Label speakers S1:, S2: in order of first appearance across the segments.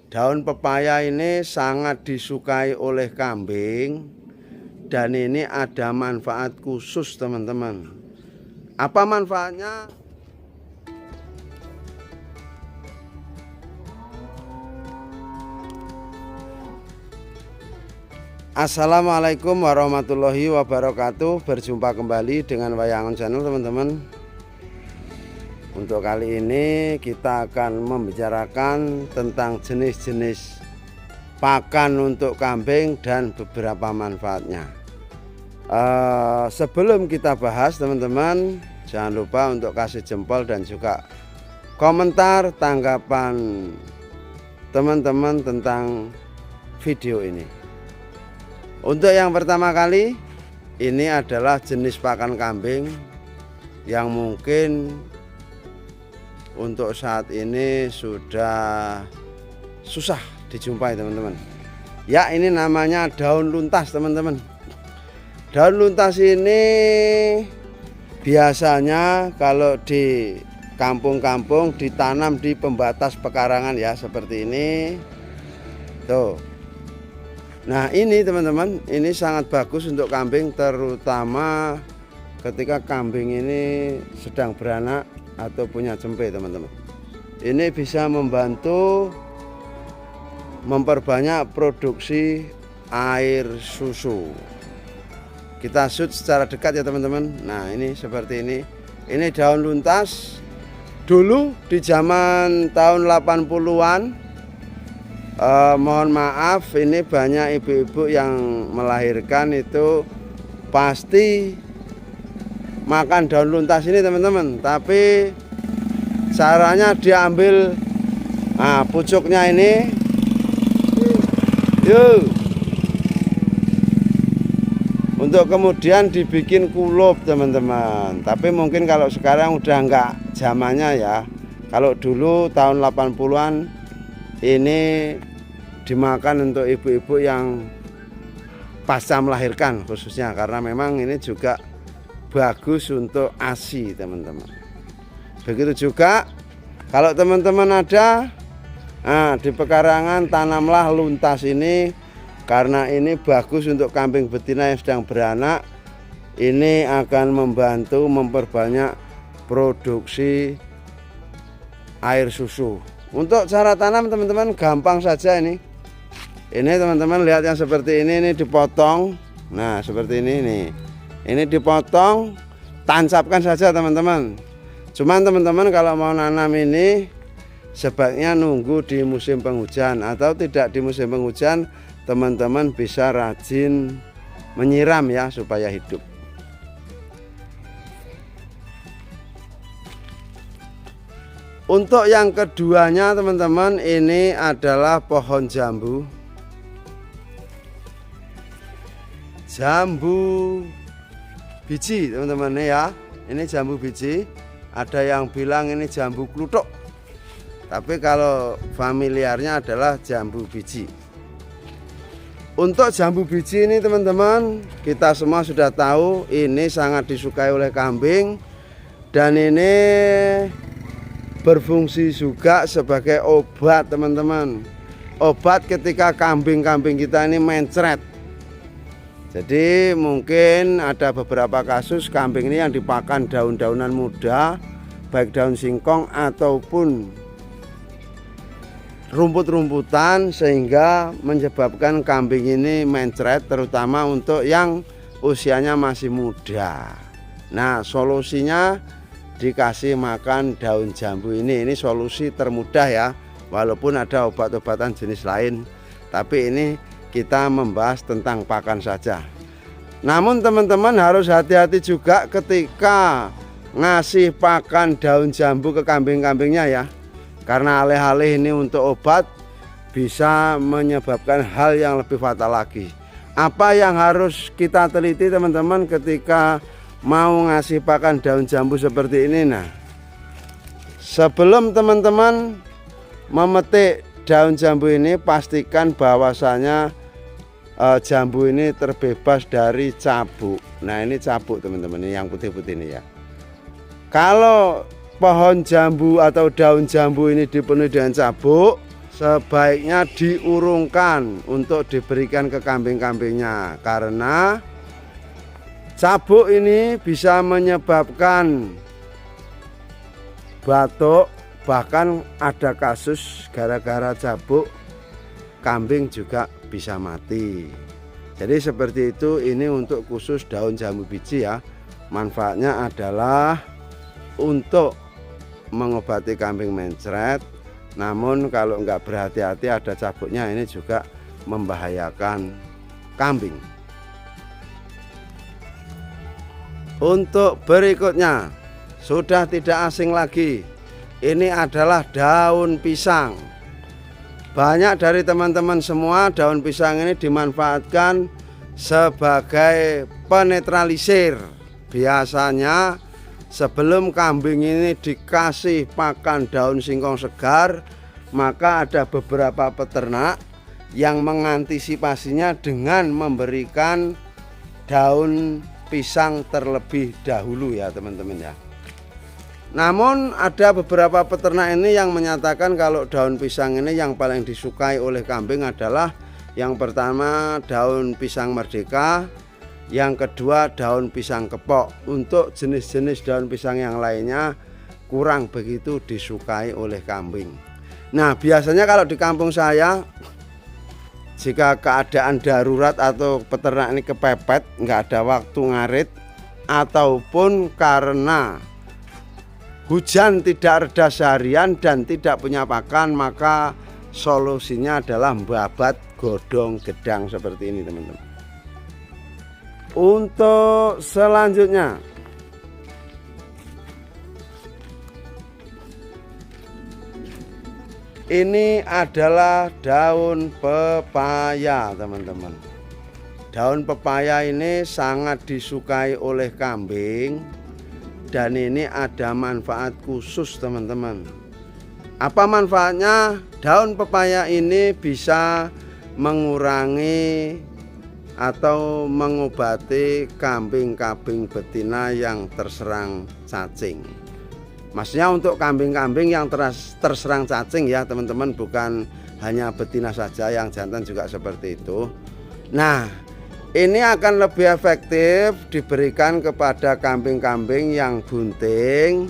S1: Daun pepaya ini sangat disukai oleh kambing dan ini ada manfaat khusus teman-teman. Apa manfaatnya? Assalamualaikum warahmatullahi wabarakatuh. Berjumpa kembali dengan Wayangon Channel teman-teman. Untuk kali ini kita akan membicarakan tentang jenis-jenis pakan untuk kambing dan beberapa manfaatnya. Sebelum kita bahas teman-teman, jangan lupa untuk kasih jempol dan juga komentar tanggapan teman-teman tentang video ini. Untuk yang pertama kali, ini adalah jenis pakan kambing yang mungkin untuk saat ini sudah susah dijumpai teman-teman. Ya, ini namanya daun luntas teman-teman. Daun luntas ini biasanya kalau di kampung-kampung ditanam di pembatas pekarangan ya, seperti ini. Tuh. Nah, ini teman-teman, ini sangat bagus untuk kambing, terutama ketika kambing ini sedang beranak atau punya cempe teman-teman. Ini bisa membantu memperbanyak produksi air susu. Kita shoot secara dekat ya teman-teman. Nah, ini seperti ini. Ini daun luntas. Dulu di zaman tahun 80-an, mohon maaf, ini banyak ibu-ibu yang melahirkan itu pasti makan daun luntas ini teman-teman. Tapi caranya diambil pucuknya ini, untuk kemudian dibikin kulup teman-teman. Tapi mungkin kalau sekarang udah enggak zamannya ya. Kalau dulu tahun 80-an ini dimakan untuk ibu-ibu yang pasca melahirkan khususnya, karena memang ini juga bagus untuk ASI teman-teman. Begitu juga kalau teman-teman ada di pekarangan, tanamlah luntas ini, karena ini bagus untuk kambing betina yang sedang beranak. Ini akan membantu memperbanyak produksi air susu. Untuk cara tanam teman-teman gampang saja ini. Ini teman-teman lihat yang seperti ini dipotong. Nah, seperti ini nih. Ini dipotong, tancapkan saja teman-teman. Cuman teman-teman kalau mau nanam ini sebaiknya nunggu di musim penghujan, atau tidak di musim penghujan, teman-teman bisa rajin menyiram ya supaya hidup. Untuk yang keduanya teman-teman, ini adalah pohon jambu. Jambu biji teman-teman ya. Ini jambu biji. Ada yang bilang ini jambu kluthuk, tapi kalau familiarnya adalah jambu biji. Untuk jambu biji ini teman-teman, kita semua sudah tahu ini sangat disukai oleh kambing, dan ini berfungsi juga sebagai obat teman-teman. Obat ketika kambing-kambing kita ini mencret. Jadi mungkin ada beberapa kasus kambing ini yang dipakan daun-daunan muda, baik daun singkong ataupun rumput-rumputan, sehingga menyebabkan kambing ini mencret, terutama untuk yang usianya masih muda. Nah, solusinya dikasih makan daun jambu ini. Ini solusi termudah ya, walaupun ada obat-obatan jenis lain, tapi ini kita membahas tentang pakan saja. Namun teman-teman harus hati-hati juga ketika ngasih pakan daun jambu ke kambing-kambingnya ya, karena alih-alih ini untuk obat bisa menyebabkan hal yang lebih fatal lagi. Apa yang harus kita teliti teman-teman ketika mau ngasih pakan daun jambu seperti ini? Nah, sebelum teman-teman memetik daun jambu ini, pastikan bahwasanya jambu ini terbebas dari cabuk. Nah, ini cabuk teman-teman, ini yang putih-putih ini ya. Kalau pohon jambu atau daun jambu ini dipenuhi dengan cabuk, sebaiknya diurungkan untuk diberikan ke kambing-kambingnya, karena cabuk ini bisa menyebabkan batuk, bahkan ada kasus gara-gara cabuk kambing juga bisa mati. Jadi seperti itu. Ini untuk khusus daun jambu biji ya. Manfaatnya adalah untuk mengobati kambing mencret. Namun kalau nggak berhati-hati ada cabuknya, ini juga membahayakan kambing. Untuk berikutnya sudah tidak asing lagi. Ini adalah daun pisang. Banyak dari teman-teman semua daun pisang ini dimanfaatkan sebagai penetralisir. Biasanya sebelum kambing ini dikasih pakan daun singkong segar, maka ada beberapa peternak yang mengantisipasinya dengan memberikan daun pisang terlebih dahulu ya teman-teman ya. Namun ada beberapa peternak ini yang menyatakan kalau daun pisang ini yang paling disukai oleh kambing adalah yang pertama daun pisang merdeka, yang kedua daun pisang kepok. Untuk jenis-jenis daun pisang yang lainnya kurang begitu disukai oleh kambing. Nah biasanya kalau di kampung saya, jika keadaan darurat atau peternak ini kepepet, nggak ada waktu ngarit, ataupun karena hujan tidak reda seharian dan tidak punya pakan, maka solusinya adalah babat godong gedang seperti ini teman-teman. Untuk selanjutnya, ini adalah daun pepaya teman-teman. Daun pepaya ini sangat disukai oleh kambing dan ini ada manfaat khusus teman-teman. Apa manfaatnya? Daun pepaya ini bisa mengurangi atau mengobati kambing-kambing betina yang terserang cacing. Maksudnya untuk kambing-kambing yang terserang cacing ya teman-teman, bukan hanya betina saja, yang jantan juga seperti itu. Nah ini akan lebih efektif diberikan kepada kambing-kambing yang bunting,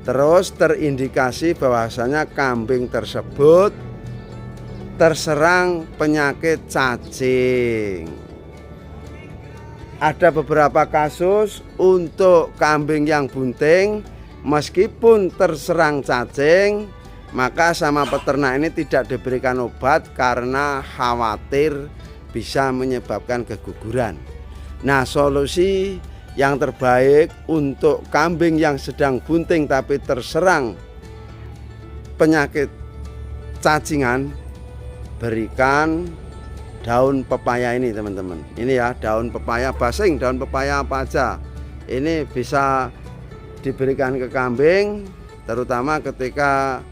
S1: terus terindikasi bahwasanya kambing tersebut terserang penyakit cacing. Ada beberapa kasus untuk kambing yang bunting meskipun terserang cacing, maka sama peternak ini tidak diberikan obat karena khawatir bisa menyebabkan keguguran. Nah solusi yang terbaik untuk kambing yang sedang bunting tapi terserang penyakit cacingan, berikan daun pepaya ini teman-teman. Ini ya daun pepaya basing, daun pepaya apa aja ini bisa diberikan ke kambing, terutama ketika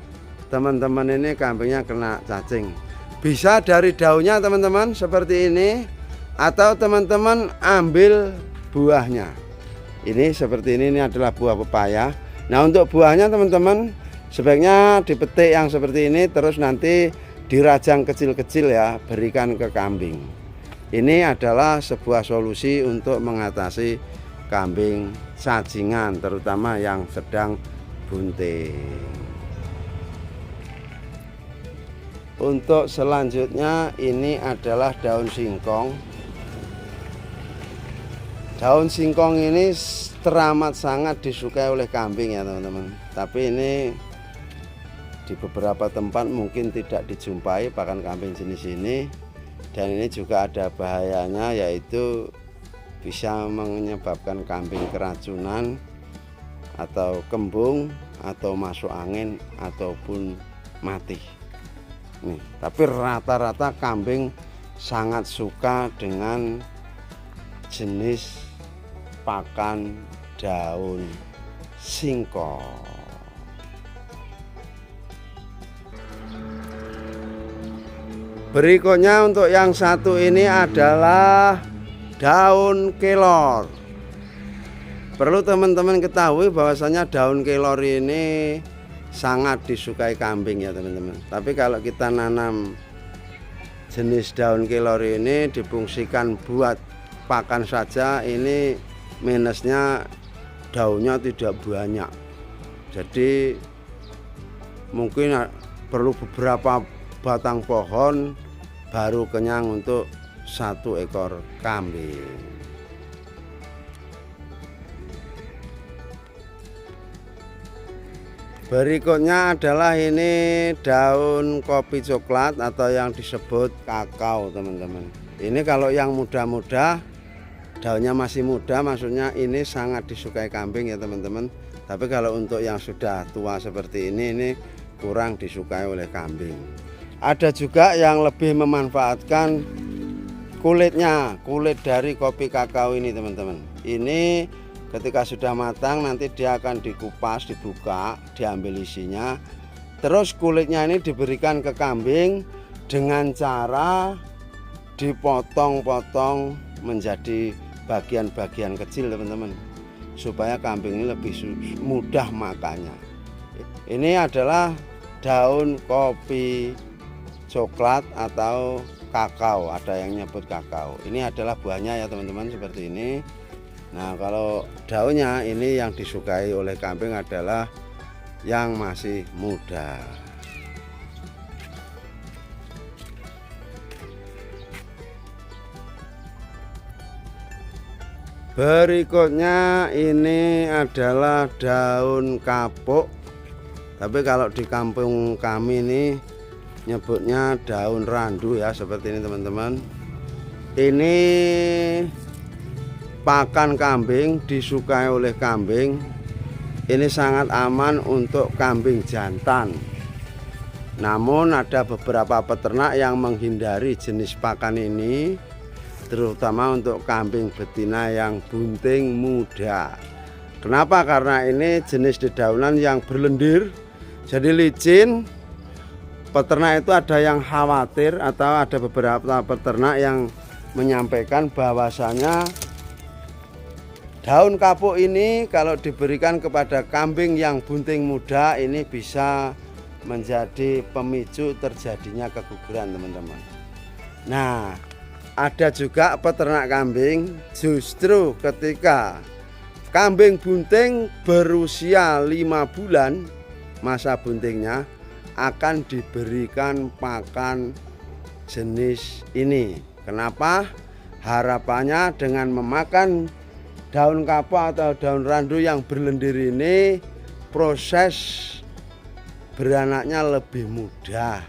S1: teman-teman ini kambingnya kena cacing. Bisa dari daunnya teman-teman seperti ini, atau teman-teman ambil buahnya. Ini seperti ini adalah buah pepaya. Nah untuk buahnya teman-teman sebaiknya dipetik yang seperti ini, terus nanti dirajang kecil-kecil ya, berikan ke kambing. Ini adalah sebuah solusi untuk mengatasi kambing cacingan, terutama yang sedang bunting. Untuk selanjutnya ini adalah daun singkong. Daun singkong ini teramat sangat disukai oleh kambing ya teman-teman. Tapi ini di beberapa tempat mungkin tidak dijumpai pakan kambing jenis ini. Dan ini juga ada bahayanya, yaitu bisa menyebabkan kambing keracunan atau kembung atau masuk angin ataupun mati. Nih, tapi rata-rata kambing sangat suka dengan jenis pakan daun singkong. Berikutnya untuk yang satu ini adalah daun kelor. Perlu teman-teman ketahui bahwasanya daun kelor ini sangat disukai kambing ya teman-teman. Tapi kalau kita nanam jenis daun kelor ini difungsikan buat pakan saja, ini minusnya daunnya tidak banyak. Jadi mungkin perlu beberapa batang pohon baru kenyang untuk 1 ekor kambing. Berikutnya adalah ini daun kopi coklat atau yang disebut kakao teman-teman. Ini kalau yang muda-muda, daunnya masih muda, maksudnya ini sangat disukai kambing ya teman-teman. Tapi kalau untuk yang sudah tua seperti ini kurang disukai oleh kambing. Ada juga yang lebih memanfaatkan kulitnya, kulit dari kopi kakao ini teman-teman. Ini ketika sudah matang nanti dia akan dikupas, dibuka, diambil isinya. Terus kulitnya ini diberikan ke kambing dengan cara dipotong-potong menjadi bagian-bagian kecil teman-teman, supaya kambing ini lebih mudah makannya. Ini adalah daun kopi coklat atau kakao, ada yang nyebut kakao. Ini adalah buahnya ya teman-teman, seperti ini. Nah, kalau daunnya ini yang disukai oleh kambing adalah yang masih muda. Berikutnya ini adalah daun kapuk. Tapi kalau di kampung kami ini nyebutnya daun randu ya, seperti ini teman-teman. Ini pakan kambing, disukai oleh kambing. Ini sangat aman untuk kambing jantan. Namun ada beberapa peternak yang menghindari jenis pakan ini, terutama untuk kambing betina yang bunting muda. Kenapa? Karena ini jenis dedaunan yang berlendir, jadi licin. Peternak itu ada yang khawatir, atau ada beberapa peternak yang menyampaikan bahwasanya daun kapuk ini kalau diberikan kepada kambing yang bunting muda ini bisa menjadi pemicu terjadinya keguguran teman-teman. Nah, ada juga peternak kambing justru ketika kambing bunting berusia 5 bulan masa buntingnya akan diberikan pakan jenis ini. Kenapa? Harapannya dengan memakan daun kapuk atau daun randu yang berlendir ini, proses beranaknya lebih mudah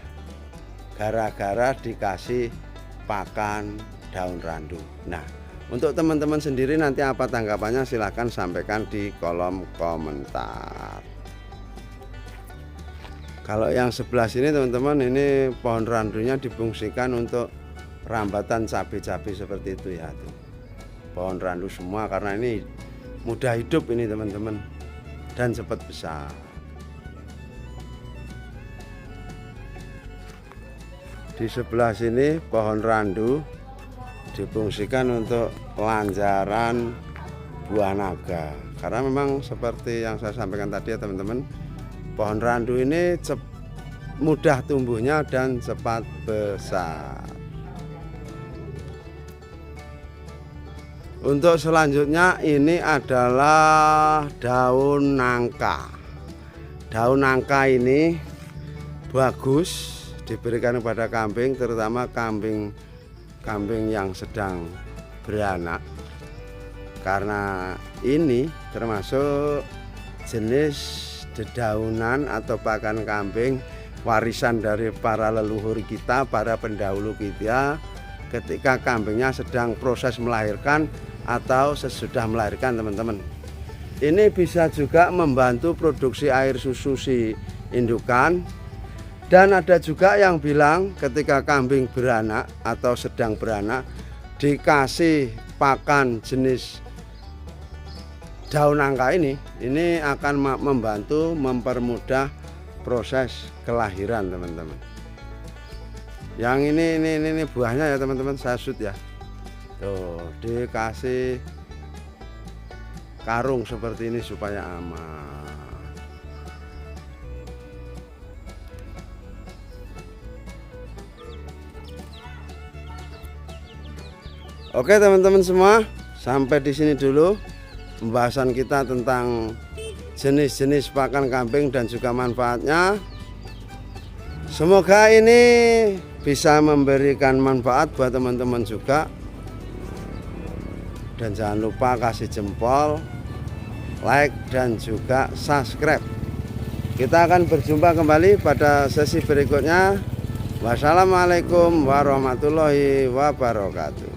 S1: gara-gara dikasih pakan daun randu. Nah, untuk teman-teman sendiri nanti apa tanggapannya silahkan sampaikan di kolom komentar. Kalau yang sebelah sini teman-teman, ini pohon randunya difungsikan untuk rambatan cabai-cabai seperti itu ya tuh. Pohon randu semua karena ini mudah hidup ini teman-teman dan cepat besar. Di sebelah sini pohon randu difungsikan untuk lanjaran buah naga. Karena memang seperti yang saya sampaikan tadi ya teman-teman, pohon randu ini mudah tumbuhnya dan cepat besar. Untuk selanjutnya ini adalah daun nangka. Daun nangka ini bagus diberikan kepada kambing, terutama kambing yang sedang beranak. Karena ini termasuk jenis dedaunan atau pakan kambing warisan dari para leluhur kita, para pendahulu kita, ketika kambingnya sedang proses melahirkan atau sesudah melahirkan teman-teman. Ini bisa juga membantu produksi air susu si indukan. Dan ada juga yang bilang ketika kambing beranak atau sedang beranak dikasih pakan jenis daun nangka ini akan membantu mempermudah proses kelahiran teman-teman. Yang ini buahnya ya teman-teman, saya shoot ya. Tuh, dikasih karung seperti ini supaya aman. Oke teman-teman semua, sampai di sini dulu pembahasan kita tentang jenis-jenis pakan kambing dan juga manfaatnya. Semoga ini bisa memberikan manfaat buat teman-teman juga. Dan jangan lupa kasih jempol, like dan juga subscribe. Kita akan berjumpa kembali pada sesi berikutnya. Wassalamualaikum warahmatullahi wabarakatuh.